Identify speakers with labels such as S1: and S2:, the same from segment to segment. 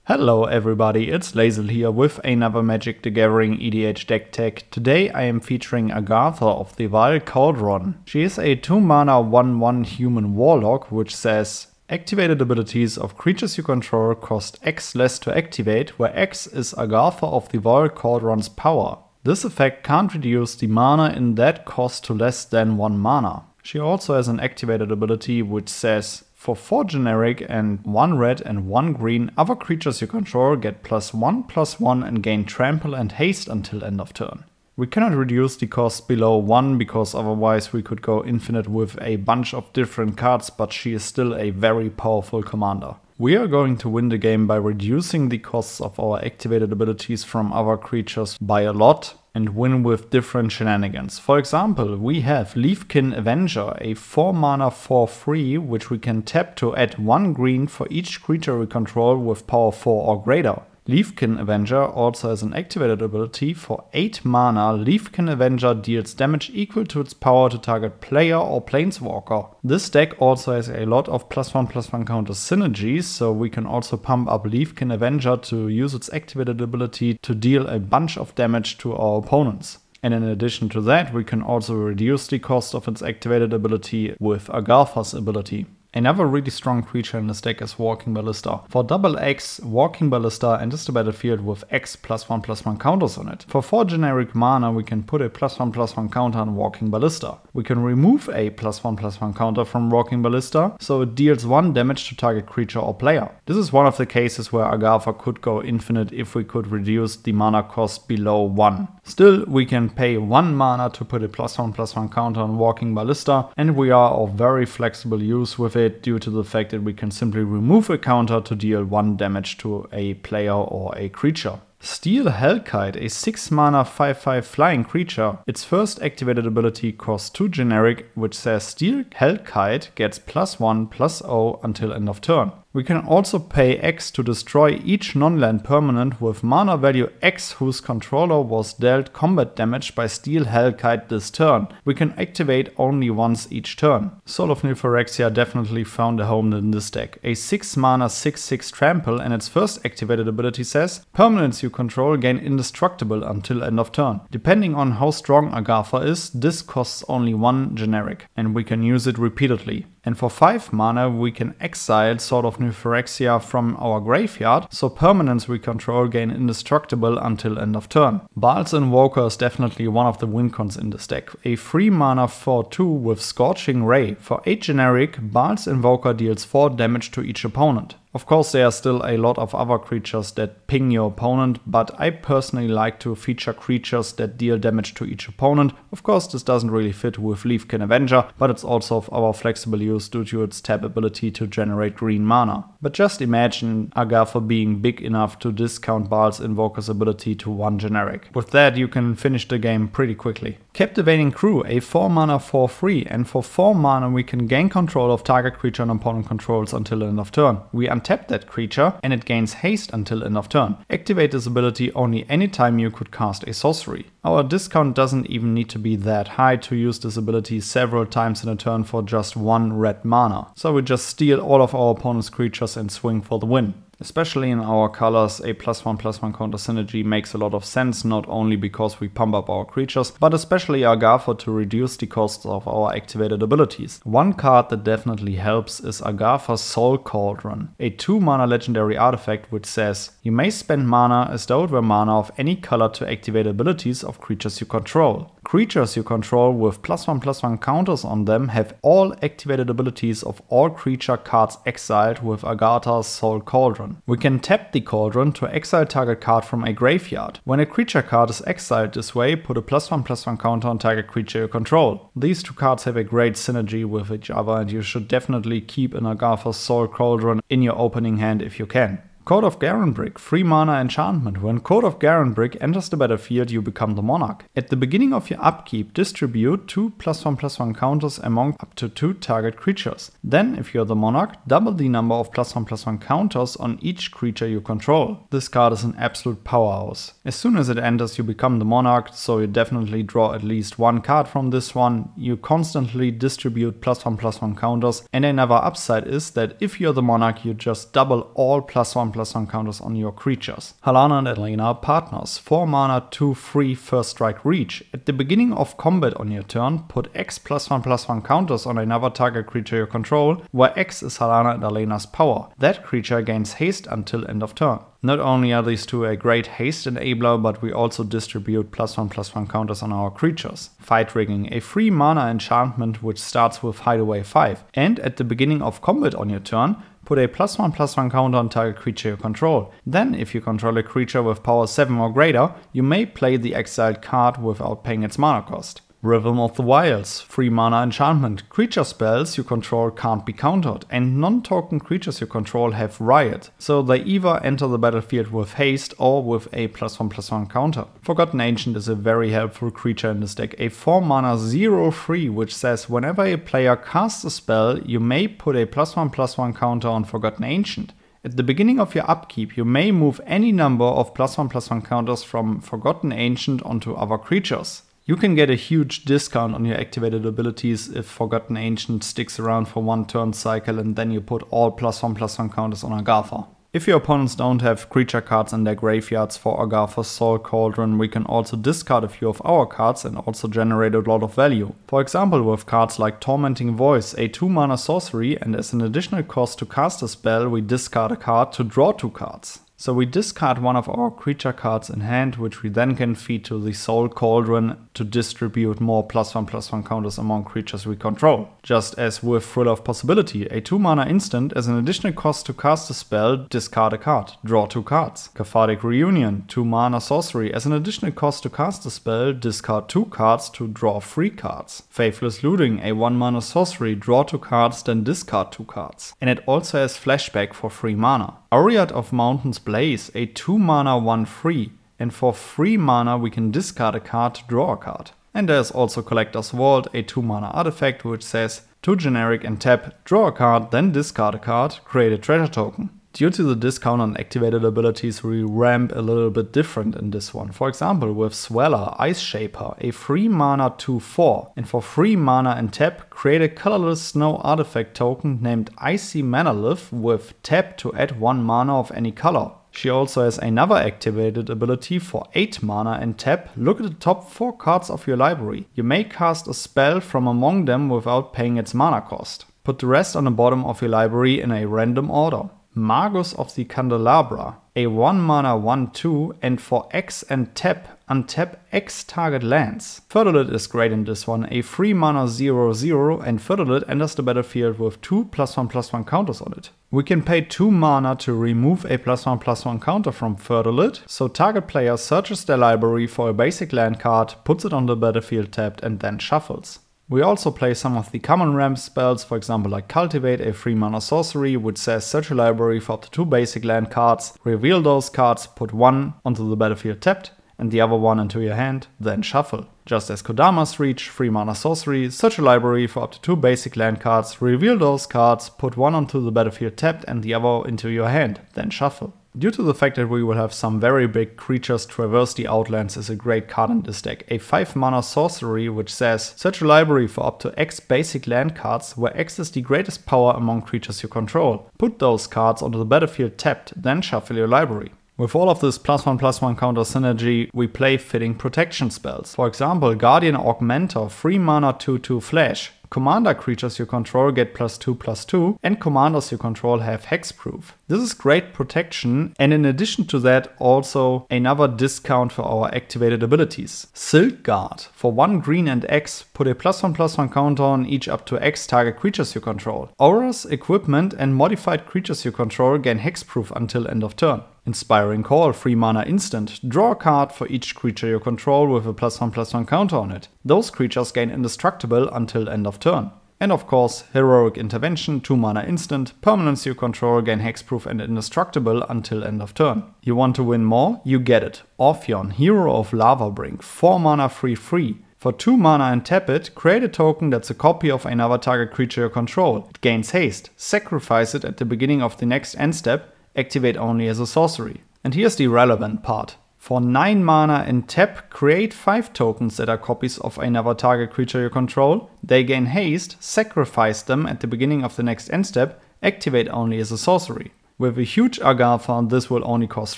S1: Hello everybody, it's Lazel here with another Magic the Gathering EDH deck tech. Today I am featuring Agatha of the Vile Cauldron. She is a 2-mana 1/1 human warlock which says activated abilities of creatures you control cost X less to activate, where X is Agatha of the Vile Cauldron's power. This effect can't reduce the mana in that cost to less than 1 mana. She also has an activated ability which says for 4 generic and 1 red and 1 green, other creatures you control get +1/+1 and gain trample and haste until end of turn. We cannot reduce the cost below 1 because otherwise we could go infinite with a bunch of different cards, but she is still a very powerful commander. We are going to win the game by reducing the costs of our activated abilities from other creatures by a lot and win with different shenanigans. For example, we have Leafkin Avenger, a 4-mana 4/3 which we can tap to add 1 green for each creature we control with power 4 or greater. Leafkin Avenger also has an activated ability. For 8 mana, Leafkin Avenger deals damage equal to its power to target player or planeswalker. This deck also has a lot of +1/+1 counter synergies, so we can also pump up Leafkin Avenger to use its activated ability to deal a bunch of damage to our opponents. And in addition to that, we can also reduce the cost of its activated ability with Agatha's ability. Another really strong creature in this deck is Walking Ballista. For double X, Walking Ballista enters the battlefield with X +1/+1 counters on it. For 4 generic mana, we can put a +1/+1 counter on Walking Ballista. We can remove a +1/+1 counter from Walking Ballista, so it deals 1 damage to target creature or player. This is one of the cases where Agatha could go infinite if we could reduce the mana cost below 1. Still, we can pay 1 mana to put a +1/+1 counter on Walking Ballista, and we are of very flexible use with it due to the fact that we can simply remove a counter to deal 1 damage to a player or a creature. Steel Hellkite, a 6-mana 5/5 flying creature. Its first activated ability costs 2 generic, which says Steel Hellkite gets +1/+0 until end of turn. We can also pay X to destroy each non-land permanent with mana value X whose controller was dealt combat damage by Steel Hellkite this turn. We can activate only once each turn. Soul of Phyrexia definitely found a home in this deck. A 6-mana 6/6 trample, and its first activated ability says permanents you control gain indestructible until end of turn. Depending on how strong Agatha is, this costs only 1 generic, and we can use it repeatedly. And for 5 mana, we can exile Sword of Phyrexia from our graveyard, so permanents we control gain indestructible until end of turn. Baal's Invoker is definitely one of the win cons in this deck. A 3-mana 4/2 with Scorching Ray. For 8 generic, Baal's Invoker deals 4 damage to each opponent. Of course, there are still a lot of other creatures that ping your opponent, but I personally like to feature creatures that deal damage to each opponent. Of course, this doesn't really fit with Leafkin Avenger, but it's also of our flexible use due to its tap ability to generate green mana. But just imagine Agatha being big enough to discount Baal's Invoker's ability to 1 generic. With that, you can finish the game pretty quickly. Captivating Crew, a 4-mana 4/3, and for 4 mana we can gain control of target creature and opponent controls until end of turn. We untap that creature and it gains haste until end of turn. Activate this ability only anytime you could cast a sorcery. Our discount doesn't even need to be that high to use this ability several times in a turn for just 1 red mana. So we just steal all of our opponent's creatures and swing for the win. Especially in our colors, a +1/+1 counter synergy makes a lot of sense, not only because we pump up our creatures, but especially Agatha to reduce the costs of our activated abilities. One card that definitely helps is Agatha's Soul Cauldron, a 2-mana legendary artifact which says you may spend mana as though it were mana of any color to activate abilities of creatures you control. Creatures you control with +1/+1 counters on them have all activated abilities of all creature cards exiled with Agatha's Soul Cauldron. We can tap the Cauldron to exile target card from a graveyard. When a creature card is exiled this way, put a +1/+1 counter on target creature you control. These two cards have a great synergy with each other, and you should definitely keep an Agatha's Soul Cauldron in your opening hand if you can. Code of Garenbrick, 3-mana enchantment. When Code of Garenbrick enters the battlefield, you become the monarch. At the beginning of your upkeep, distribute 2 +1/+1 counters among up to 2 target creatures. Then, if you're the monarch, double the number of +1/+1 counters on each creature you control. This card is an absolute powerhouse. As soon as it enters, you become the monarch, so you definitely draw at least 1 card from this one. You constantly distribute +1/+1 counters, and another upside is that if you're the monarch, you just double all +1/+1 +1/+1 counters on your creatures. Halana and Elena are partners. 4 mana, 2/3 first strike reach. At the beginning of combat on your turn, put X +1/+1 counters on another target creature you control, where X is Halana and Elena's power. That creature gains haste until end of turn. Not only are these two a great haste enabler, but we also distribute +1/+1 counters on our creatures. Fight Rigging, a 3 mana enchantment which starts with Hideaway 5, and at the beginning of combat on your turn, put a +1/+1 counter on target creature you control. Then, if you control a creature with power 7 or greater, you may play the exiled card without paying its mana cost. Rhythm of the Wilds, 3 mana enchantment. Creature spells you control can't be countered, and non-token creatures you control have Riot, so they either enter the battlefield with haste or with a +1/+1 counter. Forgotten Ancient is a very helpful creature in this deck, a 4 mana 0/3 which says whenever a player casts a spell, you may put a +1/+1 counter on Forgotten Ancient. At the beginning of your upkeep, you may move any number of +1/+1 counters from Forgotten Ancient onto other creatures. You can get a huge discount on your activated abilities if Forgotten Ancient sticks around for one turn cycle and then you put all +1/+1 counters on Agatha. If your opponents don't have creature cards in their graveyards for Agatha's Soul Cauldron, we can also discard a few of our cards and also generate a lot of value. For example, with cards like Tormenting Voice, a 2 mana sorcery, and as an additional cost to cast a spell, we discard a card to draw 2 cards. So we discard one of our creature cards in hand, which we then can feed to the Soul Cauldron to distribute more +1/+1 counters among creatures we control. Just as with Thrill of Possibility, a 2 mana instant, as an additional cost to cast a spell, discard a card, draw 2 cards. Cathartic Reunion, 2 mana sorcery, as an additional cost to cast a spell, discard 2 cards to draw 3 cards. Faithless Looting, a 1 mana sorcery, draw 2 cards, then discard 2 cards. And it also has Flashback for 3 mana. Aureate of Mountain's Blaze, a 2 mana 1/3, and for 3 mana we can discard a card to draw a card. And there's also Collector's Vault, a 2 mana artifact which says 2 generic and tap, draw a card, then discard a card, create a treasure token. Due to the discount on activated abilities, we ramp a little bit different in this one. For example, with Sweller, Ice Shaper, a 3 mana 2/4, and for 3 mana and tap, create a colorless snow artifact token named Icy Manalith with tap to add 1 mana of any color. She also has another activated ability for 8 mana and tap, look at the top 4 cards of your library. You may cast a spell from among them without paying its mana cost. Put the rest on the bottom of your library in a random order. Magus of the Candelabra, a 1 mana 1/2, and for X and tap, untap X target lands. Furtherlit is great in this one, a 3 mana 0/0, and Furtherlit enters the battlefield with 2 +1/+1 counters on it. We can pay 2 mana to remove a +1/+1 counter from Furtherlit, so target player searches their library for a basic land card, puts it on the battlefield tapped, and then shuffles. We also play some of the common ramp spells, for example like Cultivate, a 3 mana sorcery which says search a library for up to 2 basic land cards, reveal those cards, put 1 onto the battlefield tapped and the other 1 into your hand, then shuffle. Just as Kodama's Reach, 3 mana sorcery, search a library for up to 2 basic land cards, reveal those cards, put 1 onto the battlefield tapped and the other into your hand, then shuffle. Due to the fact that we will have some very big creatures traverse the Outlands is a great card in this deck. A 5 mana sorcery which says search a library for up to X basic land cards where X is the greatest power among creatures you control. Put those cards onto the battlefield tapped, then shuffle your library. With all of this +1/+1 counter synergy, we play fitting protection spells. For example, Guardian Augmentor, 3 mana 2/2 flash. Commander creatures you control get +2/+2, and commanders you control have hexproof. This is great protection, and in addition to that, also another discount for our activated abilities. Silk Guard, for 1 green and X, put a +1/+1 counter on each up to X target creatures you control. Auras, equipment, and modified creatures you control gain hexproof until end of turn. Inspiring Call, 3 mana instant. Draw a card for each creature you control with a +1/+1 counter on it. Those creatures gain indestructible until end of turn. And of course, Heroic Intervention, 2 mana instant. Permanents you control gain hexproof and indestructible until end of turn. You want to win more? You get it. Orpheon, Hero of Lavabrink, 4 mana 3/3. For 2 mana and tap it, create a token that's a copy of another target creature you control. It gains haste. Sacrifice it at the beginning of the next end step. Activate only as a sorcery. And here's the relevant part. For 9 mana and tap, create 5 tokens that are copies of another target creature you control. They gain haste, sacrifice them at the beginning of the next end step, activate only as a sorcery. With a huge Agatha, this will only cost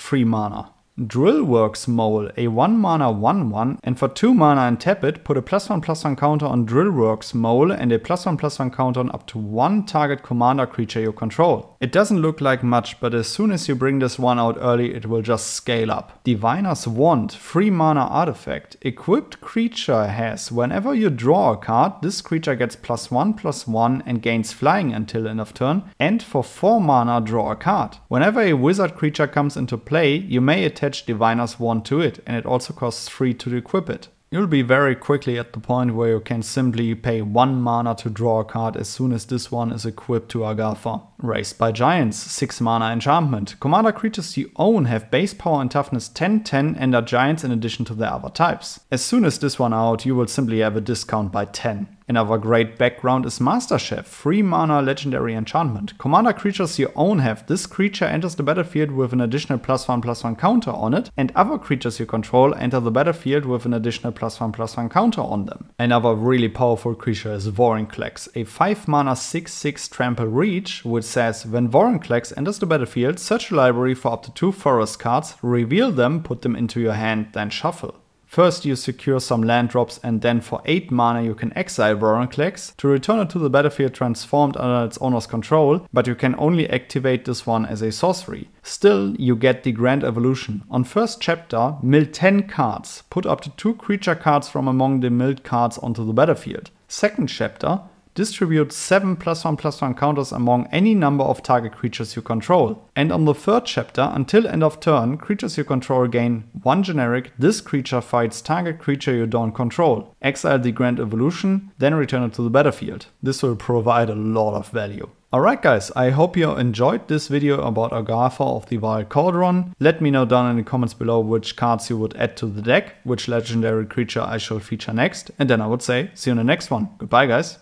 S1: 3 mana. Drillworks Mole, a 1 mana 1/1, and for 2 mana and tap it, put a +1/+1 counter on Drillworks Mole and a +1/+1 counter on up to 1 target commander creature you control. It doesn't look like much, but as soon as you bring this one out early, it will just scale up. Diviner's Wand, 3 mana artifact. Equipped creature has, whenever you draw a card, this creature gets +1/+1 and gains flying until end of turn, and for 4 mana draw a card. Whenever a wizard creature comes into play, you may attach Diviner's Wand to it, and it also costs 3 to equip it. You'll be very quickly at the point where you can simply pay 1 mana to draw a card as soon as this one is equipped to Agatha. Raised by Giants, 6 mana enchantment. Commander creatures you own have base power and toughness 10/10 and are giants in addition to their other types. As soon as this one out, you will simply have a discount by 10. Another great background is Master Chef, 3 mana legendary enchantment. Commander creatures you own have this creature enters the battlefield with an additional +1/+1 counter on it, and other creatures you control enter the battlefield with an additional +1/+1 counter on them. Another really powerful creature is Vorinclex, a 5 mana 6/6 trample reach, which says when Vorinclex enters the battlefield, search a library for up to 2 forest cards, reveal them, put them into your hand, then shuffle. First you secure some land drops, and then for 8 mana you can exile Vorinclex to return it to the battlefield transformed under its owner's control, but you can only activate this one as a sorcery. Still, you get the Grand Evolution. On first chapter, mill 10 cards, put up to 2 creature cards from among the milled cards onto the battlefield. Second chapter, distribute 7 +1/+1 counters among any number of target creatures you control. And on the third chapter, until end of turn, creatures you control gain 1 generic, this creature fights target creature you don't control. Exile the Grand Evolution, then return it to the battlefield. This will provide a lot of value. Alright guys, I hope you enjoyed this video about Agatha of the Wild Cauldron. Let me know down in the comments below which cards you would add to the deck, which legendary creature I shall feature next, and then I would say see you in the next one. Goodbye guys.